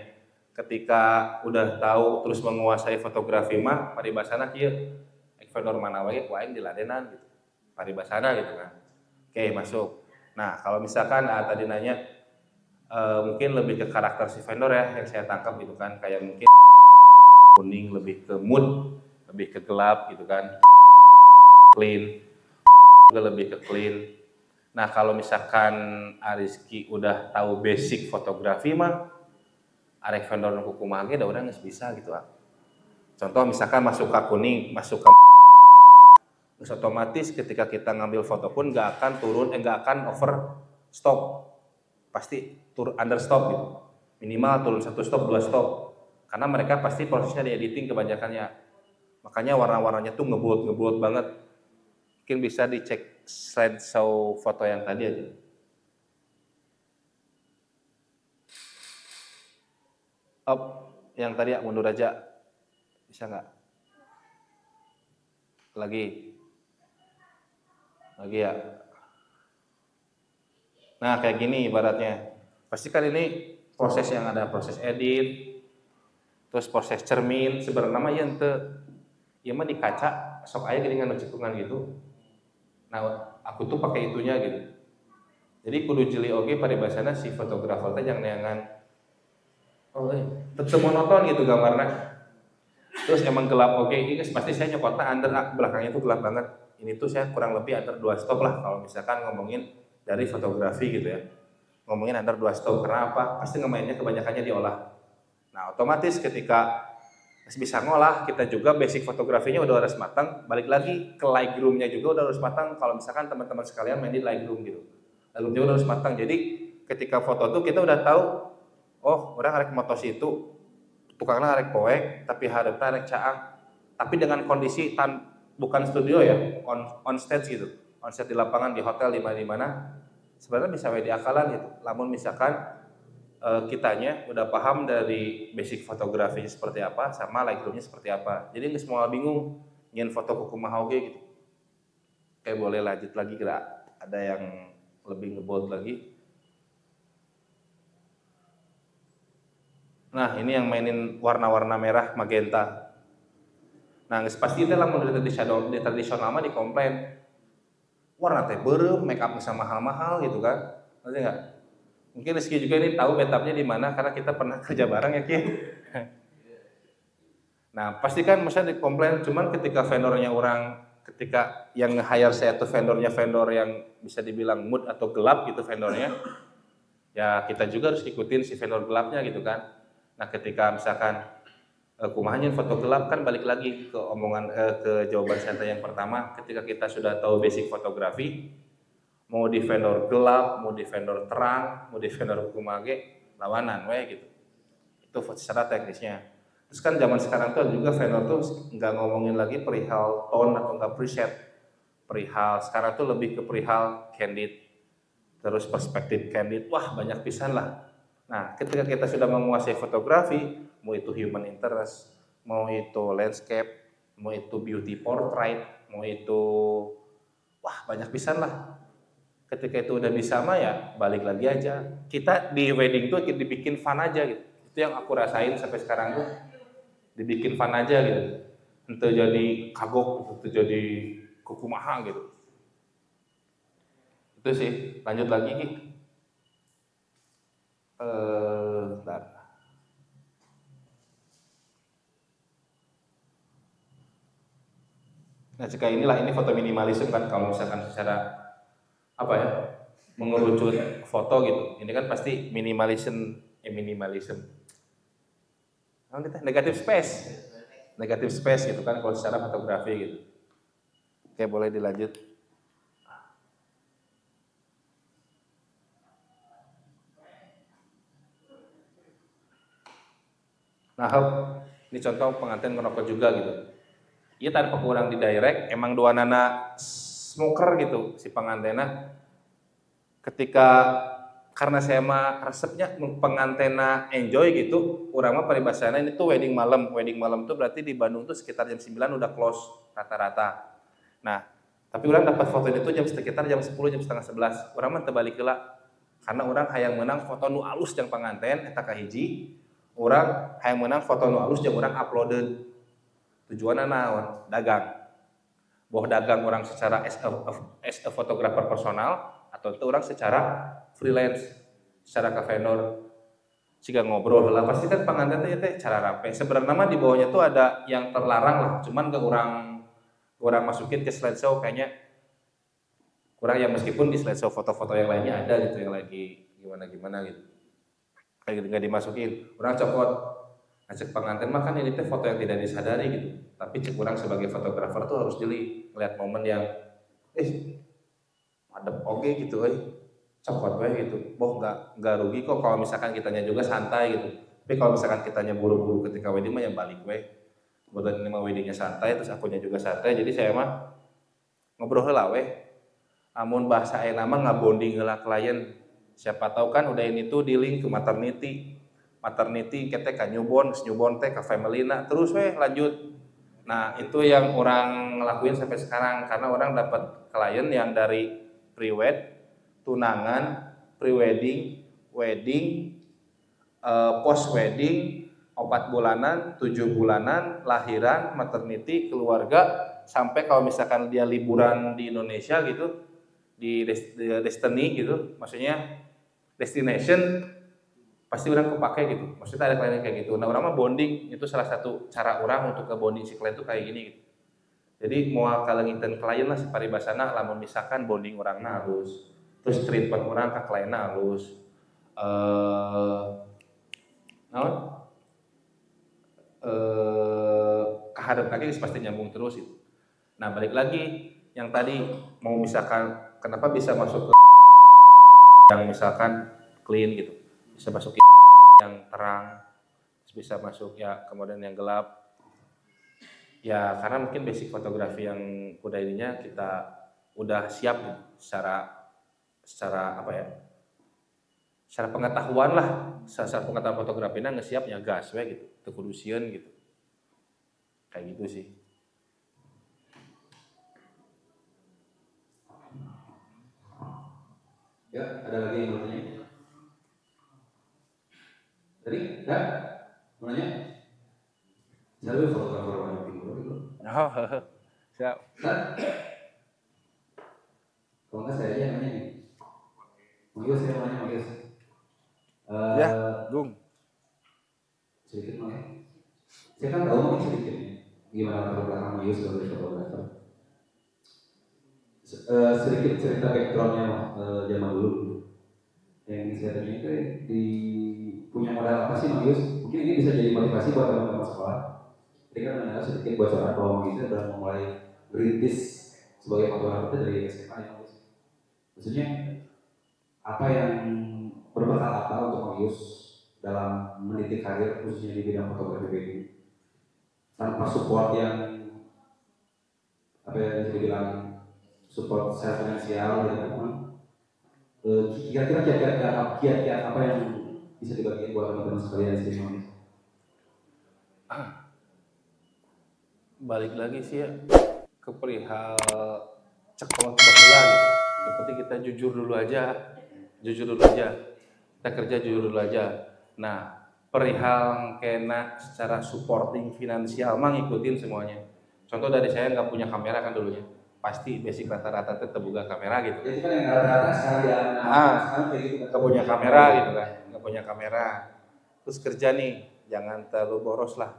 Ketika udah tahu terus menguasai fotografi mah paribasana kieu vendor mana wae ku aing diladenan gitu. Paribasana gitu kan. Oke, masuk. Nah, kalau misalkan tadi nanya mungkin lebih ke karakter si vendor ya yang saya tangkap gitu kan, kayak mungkin kuning lebih ke mood, lebih ke gelap gitu kan, clean juga lebih ke clean. Nah kalau misalkan Rizky udah tahu basic fotografi mah arek vendor nu kumaha ge da urang geus bisa gitu Contoh misalkan masuk ke kuning, masuk ke otomatis ketika kita ngambil foto pun nggak akan turun, nggak akan over stop, pasti under stop gitu, minimal turun 1 stop 2 stop, karena mereka pasti prosesnya di editing kebanyakannya, makanya warna-warnanya tuh ngebulat banget. Mungkin bisa dicek slideshow foto yang tadi aja. Up, yang tadi ya mundur aja, bisa nggak? Lagi ya. Nah kayak gini ibaratnya, pasti kan ini proses yang ada proses edit, terus proses cermin, sebenarnya mah ya ente, ya mah di kaca, sok aja gini dengan cekungan gitu. Nah aku tuh pakai itunya gitu. Jadi kudu jeli oge paribasana si fotografer teh jangan neangan, oh tetep monoton gitu gambarnya. Terus emang gelap oge, ini pasti saya nyokotnya under belakangnya tuh gelap banget. Ini tuh saya kurang lebih under 2 stop lah kalau misalkan ngomongin dari fotografi gitu ya. Ngomongin under 2 stop, karena apa? Pasti ngemainnya kebanyakannya diolah. Nah otomatis ketika bisa ngolah, kita juga basic fotografinya udah harus matang. Balik lagi ke Lightroom-nya juga udah harus matang. Kalau misalkan teman-teman sekalian main di Lightroom gitu, Lightroom juga udah harus matang. Jadi ketika foto tuh kita udah tahu, oh orang arek motos itu tukangnya arek poek tapi hadapna arek caang, tapi dengan kondisi bukan studio ya, on stage gitu, on stage di lapangan, di hotel, di mana sebenarnya bisa we diakalan gitu. Lamun misalkan kitanya udah paham dari basic fotografinya seperti apa sama Lightroom-nya seperti apa, jadi nggak semua bingung nyen foto kumaha oge gitu. Kayak boleh lanjut lagi, kira ada yang lebih ngebold lagi. Nah ini yang mainin warna-warna merah magenta. Nah geus pasti teh lamun di tradisional mah dikomplain warna teh beureum, make up bisa mahal-mahal gitu kan. Ngerti enggak? Mungkin Rizky juga ini tahu betapnya di mana karena kita pernah kerja bareng ya Ki. Nah pasti kan misalnya dikomplain, cuman ketika vendornya ketika yang nge-hire saya tuh vendor yang bisa dibilang mood atau gelap gitu vendornya, ya kita juga harus ikutin si vendor gelapnya gitu kan. Nah ketika misalkan kumahanya foto gelap, kan balik lagi ke ke jawaban saya yang pertama, ketika kita sudah tahu basic fotografi, mau di vendor gelap, mau di vendor terang, mau di vendor kumage, lawanan gitu. Itu secara teknisnya. Terus kan zaman sekarang tuh juga vendor tuh nggak ngomongin lagi perihal tone atau nggak preset, perihal sekarang tuh lebih ke perihal candid, terus perspektif candid, wah banyak pisan lah. Nah ketika kita sudah menguasai fotografi, mau itu human interest, mau itu landscape, mau itu beauty portrait, mau itu wah banyak pisan lah. Ketika itu udah bisa mah ya balik lagi aja. Kita di wedding tuh dibikin fun aja gitu. Itu yang aku rasain sampai sekarang tuh, dibikin fun aja gitu. Ente jadi kagok, ente jadi kukumaha gitu. Itu sih. Lanjut lagi Ki. Bentar. Nah jika ini foto minimalisme kan, kalau misalkan secara apa ya, mengerucut foto gitu, ini kan pasti minimalism, negatif space gitu kan kalau secara fotografi gitu. Oke boleh dilanjut. Nah ini contoh pengantin ngerokok juga gitu. Iya tanpa kurang di direct, emang dua nana smoker gitu si pengantenna. Ketika karena saya mah resepnya pengantenna enjoy gitu, urang mah paribasana ini tuh wedding malam tuh berarti di Bandung tuh sekitar jam 9 udah close rata-rata. Nah tapi orang dapat foto itu sekitar jam 10, jam setengah 11. Urang mah teu balik heula karena orang hayang menang foto nu alus jeung penganten eta kahiji, urang hayang menang foto nu alus jeung urang uploadeun. Tujuanna naon? Dagang. Boh dagang orang secara as a photographer personal atau itu orang secara freelance, secara ke vendor. Jika ngobrol lah pasti kan pengantin teh cara rapi. Sebenarnya mah di bawahnya tuh ada yang terlarang lah, cuman gak orang masukin ke slideshow kayaknya kurang ya, meskipun di slideshow foto-foto yang lainnya ada gitu yang lagi gimana gitu. Kayak nggak dimasukin. Orang copot. Cek pengantin mah kan ini teh foto yang tidak disadari gitu. Tapi cek orang sebagai fotografer tuh harus jeli ngeliat momen yang madep oke gitu copot gitu. Boh nggak rugi kok kalau misalkan kitanya juga santai gitu. Tapi kalau misalkan kitanya buru-buru ketika wedding mah yang balik kebetulan ini mah weddingnya santai, terus akunya juga santai, jadi saya mah ngobrol heula amun bahasa ayeuna mah ngabonding heula klien. Siapa tahu kan udah ini tuh di link ke maternity kita ka newborn teh ka family na terus lanjut. Nah itu yang orang ngelakuin sampai sekarang karena orang dapat klien yang dari pre-wed, tunangan, pre-wedding, wedding, post-wedding, 4 bulanan, 7 bulanan, lahiran, maternity, keluarga, sampai kalau misalkan dia liburan di Indonesia gitu, di destiny gitu, maksudnya destination, pasti orang kepake gitu. Maksudnya ada klien kayak gitu. Nah orang mah bonding, itu salah satu cara orang untuk ke bonding si klien tuh kayak gini gitu. Jadi mau kalengiten klien lah separibasana, lamun misalkan bonding orang halus, terus treatment orang ke klien halus, kehadap lagi pasti nyambung terus itu. Nah balik lagi yang tadi mau misalkan kenapa bisa masuk ke yang misalkan clean gitu, bisa masuk yang terang, bisa masuk ya, kemudian yang gelap ya, karena mungkin basic fotografi yang udah ininya kita udah siap gitu, secara apa ya, secara pengetahuan lah, secara pengetahuan fotografinya ngesiapnya gas we gitu, teu kudu sieun gitu, kayak gitu sih. Ya, ada lagi yang mau tanya? Tadi, enggak? Mau nanya? Saya dulu fotografer warna timur gitu. Oh, siap. Kalau enggak saya aja yang nanya nih. Manggil saya mau nanya, manggil. Ya, Gung. Sedikit mau ya. Saya kan tahu mungkin sedikit ya. Gimana latar belakang Mayu sebagai fotografer. Sedikit cerita backgroundnya zaman dulu. Yang ingin saya tanya itu di punya modal apa sih Magius? Mungkin ini bisa jadi motivasi buat teman-teman sekolah. Jadi kan mendengar sedikit bocoran bahwa Magius sudah memulai berintis sebagai fotografer dari SMA ya Magius. Maksudnya apa yang berbekal apa untuk Magius dalam meniti karir khususnya di bidang fotografi ini tanpa support yang apa yang bisa dibilang support secara finansial gitu kan? Kira-kira kiat-kiat apa yang bisa dibagikan buat teman-teman sekalian sih Mas? Balik lagi sih ya ke perihal ceklot baheula gitu. Yang penting kita jujur dulu aja. Kita kerja jujur dulu aja. Nah, perihal kena secara supporting finansial mah ngikutin semuanya. Contoh dari saya nggak punya kamera kan dulunya. Pasti basic rata-rata itu terbuka kamera gitu. Jadi kan yang rata-rata sekalian sekarang kayak gitu. Nggak punya kamera gitu kan, nggak punya kamera. Terus kerja nih, jangan terlalu boros lah.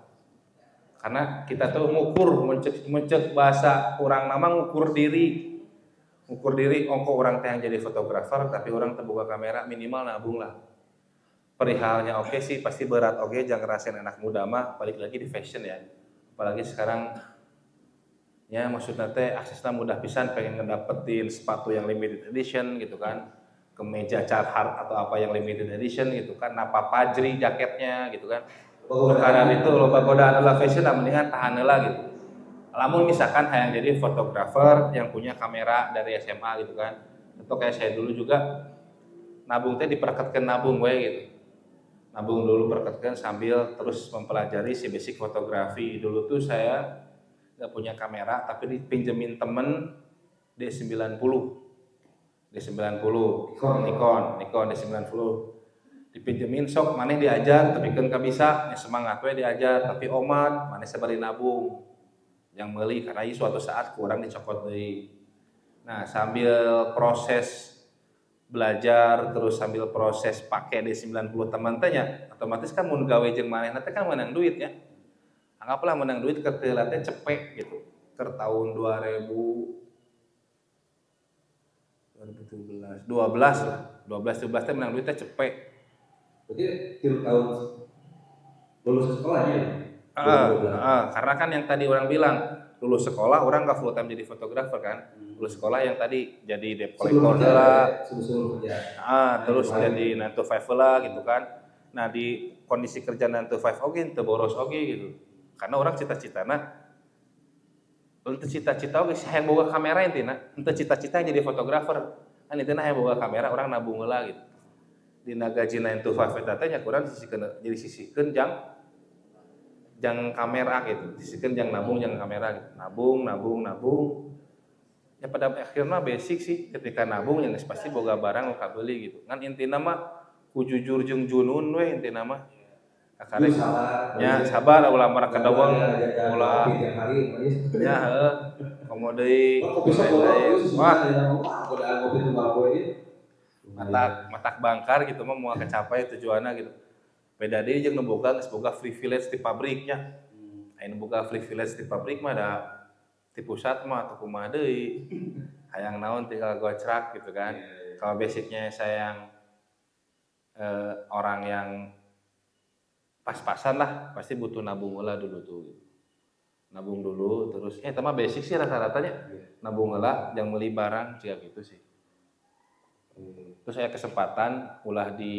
Karena kita tuh ngukur, mencek bahasa orang nama ngukur diri, ongko orang teh yang jadi fotografer, tapi orang terbuka kamera minimal nabung lah. Perihalnya oke sih, pasti berat oke, jangan ngerasain anak muda mah, balik lagi di fashion ya. Apalagi sekarang ya maksudnya teh aksesnya mudah pisan, pengen ngedapetin sepatu yang limited edition gitu kan, kemeja Carhartt atau apa yang limited edition gitu kan, napa pajri jaketnya gitu kan. Karena itu loba godaan adalah fashion, mendingan tahan heula gitu. Lamun misalkan hayang jadi fotografer yang punya kamera dari SMA gitu kan, atau kayak saya dulu juga nabung teh diperketkeun nabung we gitu. Nabung dulu perketkeun sambil terus mempelajari si basic fotografi. Dulu tuh saya nggak punya kamera tapi dipinjemin temen D90 Nikon D90 dipinjemin sok maneh diajar tapi kan gak bisa ya semangat we diajar tapi omat maneh sabari nabung yang meuli karena suatu saat kurang dicokot deui. Nah sambil proses belajar terus sambil proses pakai D90 teman tanya otomatis kan mun gawe jeung manehna teh kan menang duit ya. Anggaplah menang duit ke teh cepek gitu. Ke tahun 2012 lah. 12 teh menang duit teh cepek. Berarti tiap tahun lulus sekolahnya ya? Karena kan yang tadi orang bilang lulus sekolah orang gak full time jadi fotografer kan. Lulus sekolah yang tadi jadi debt collector lah. Terus jadi 9 to 5 lah gitu kan. Nah di kondisi kerja 9 to 5 oke teu boros oke gitu. Karena orang cita-citana untuk cita-cita oke hayang boga kamera intina. Henteu cita-cita jadi fotografer. Kan intina hayang boga kamera orang nabung heula gitu. Dina gaji 9 to 5 eta teh nya kurang sisikeun jang kamera gitu. Sisikeun jang nabung jang kamera gitu. Nabung. Ya pada akhirnya basic sih ketika nabung yang pasti boga barang nu kabeli gitu. Kan intina mah ku jujur jeung junun we intina mah. Akarek nya sabar ulah mara kadawang ulah nya heuh komo deui wah matak bangkar gitu mah moal kecapai tujuanna gitu. Beda deui jeung nu boga geus boga privilege di pabriknya. Aya nu boga privilege di pabrik mah da di pusat mah atuh kumaha deui. Hayang naon tinggal gocrak gitu kan. Kalau basicnya saya yang orang yang pas-pasan lah pasti butuh nabung heula dulu tuh. Nabung dulu terus mah basic sih rata-ratanya. Nabung heula jang meuli barang siga gitu sih. Terus saya kesempatan ulah di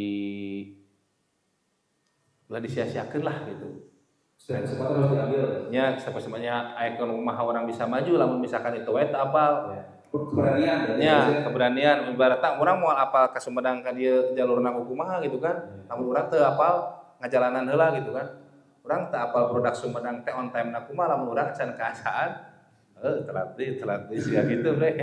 ulah disia-siakeun lah gitu. Setiap kesempatan harus diambil. Nya sebenarnya aya mah orang bisa maju lamun misalkan itu wae teu apal. Keberanian. Ya, keberanian ibaratna urang moal apal ka Sumedang ka dieu jalurna kumaha gitu kan. Lamun urang teu apal ngajalanan heula gitu kan. Urang teu apal produk Sumedang teh on time na kumaha lamun urang can kaasaan. Telat deui sia kitu bre.